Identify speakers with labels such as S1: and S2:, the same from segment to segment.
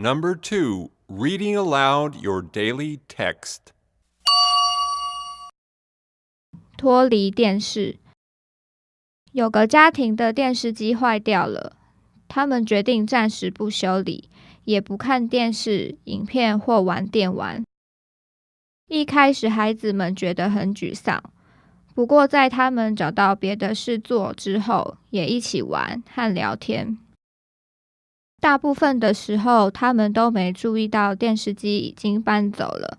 S1: Number 2, reading aloud your daily text.
S2: 脱离电视。有个家庭的电视机坏掉了，他们决定暂时不修理，也不看电视、影片或玩电玩。一开始孩子们觉得很沮丧，不过在他们找到别的事做之后，也一起玩和聊天。大部分的时候，他们都没注意到电视机已经搬走了。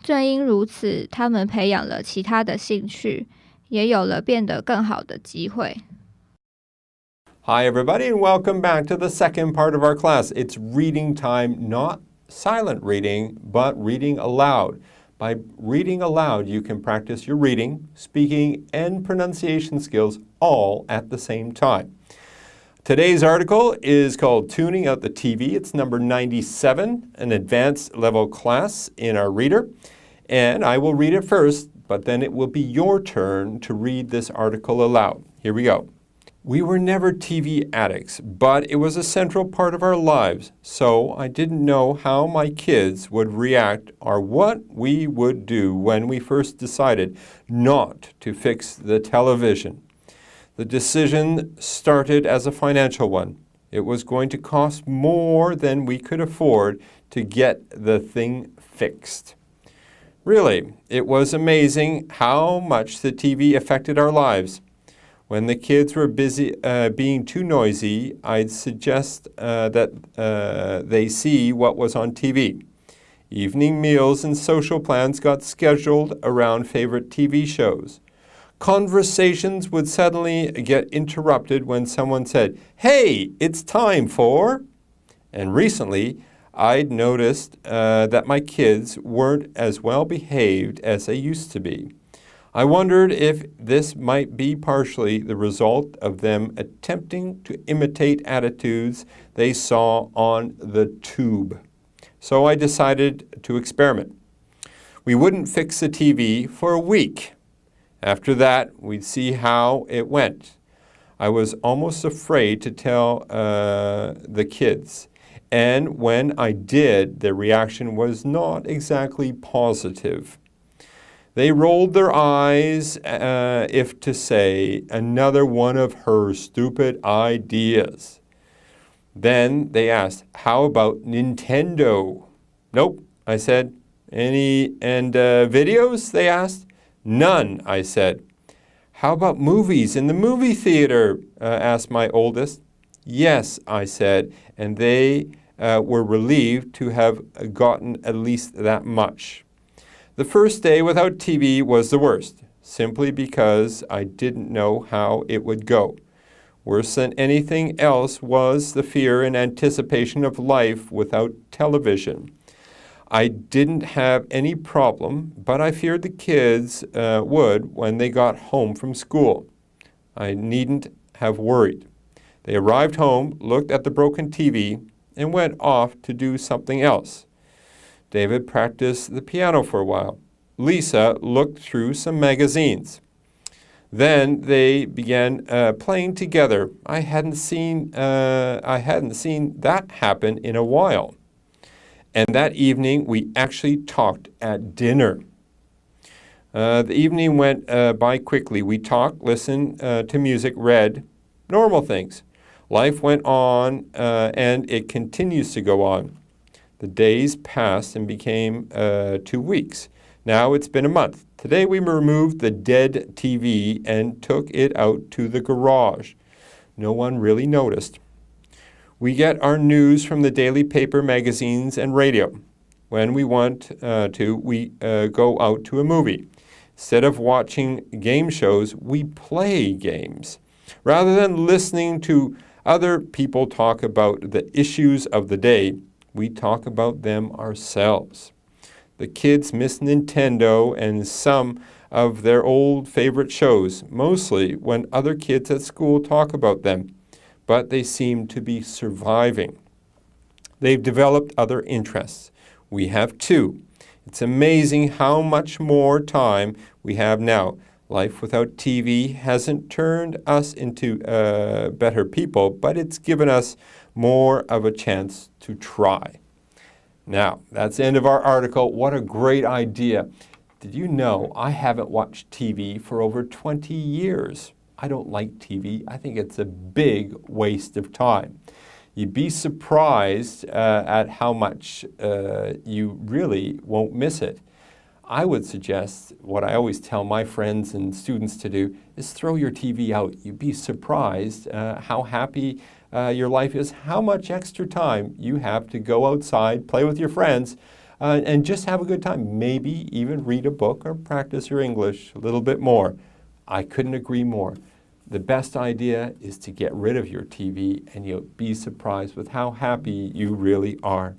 S2: 正因如此，他们培养了其他的兴趣，也有了变得更好的机会。
S1: Hi, everybody, and welcome back to the second part of our class. It's reading time, not silent reading, but reading aloud. By reading aloud, you can practice your reading, speaking, and pronunciation skills all at the same time. Today's article is called Tuning Out the TV. It's number 97, an advanced level class in our reader. And I will read it first, but then it will be your turn to read this article aloud. Here we go. We were never TV addicts, but it was a central part of our lives, so I didn't know how my kids would react or what we would do when we first decided not to fix the television. The decision started as a financial one. It was going to cost more than we could afford to get the thing fixed. Really, it was amazing how much the TV affected our lives. When the kids were busy being too noisy, I'd suggest that they see what was on TV. Evening meals and social plans got scheduled around favorite TV shows. Conversations would suddenly get interrupted when someone said, "Hey, it's time for..." And recently, I'd noticed that my kids weren't as well behaved as they used to be. I wondered if this might be partially the result of them attempting to imitate attitudes they saw on the tube. So I decided to experiment. We wouldn't fix the TV for a week. After that, we'd see how it went. I was almost afraid to tell the kids. And when I did, their reaction was not exactly positive. They rolled their eyes, if to say, another one of her stupid ideas. Then they asked, "How about Nintendo?" "Nope," I said. "Any videos?" they asked. "None," I said. "How about movies in the movie theater?" asked my oldest. "Yes," I said, and they were relieved to have gotten at least that much. The first day without TV was the worst, simply because I didn't know how it would go. Worse than anything else was the fear and anticipation of life without television. I didn't have any problem, but I feared the kids would when they got home from school. I needn't have worried. They arrived home, looked at the broken TV, and went off to do something else. David practiced the piano for a while. Lisa looked through some magazines. Then they began playing together. I hadn't seen that happen in a while. And that evening, we actually talked at dinner. The evening went by quickly. We talked, listened to music, read, normal things. Life went on, and it continues to go on. The days passed and became 2 weeks. Now it's been a month. Today we removed the dead TV and took it out to the garage. No one really noticed. We get our news from the daily paper, magazines, and radio. When we want we go out to a movie. Instead of watching game shows, we play games. Rather than listening to other people talk about the issues of the day, we talk about them ourselves. The kids miss Nintendo and some of their old favorite shows, mostly when other kids at school talk about them, but they seem to be surviving. They've developed other interests. We have too. It's amazing how much more time we have now. Life without TV hasn't turned us into better people, but it's given us more of a chance to try. Now, that's the end of our article. What a great idea. Did you know I haven't watched TV for over 20 years? I don't like TV. I think it's a big waste of time. You'd be surprised at how much you really won't miss it. I would suggest, what I always tell my friends and students to do, is throw your TV out. You'd be surprised how happy your life is, how much extra time you have to go outside, play with your friends, and just have a good time. Maybe even read a book or practice your English a little bit more. I couldn't agree more. The best idea is to get rid of your TV, and you'll be surprised with how happy you really are.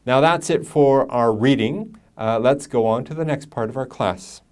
S1: Now that's it for our reading. Let's go on to the next part of our class.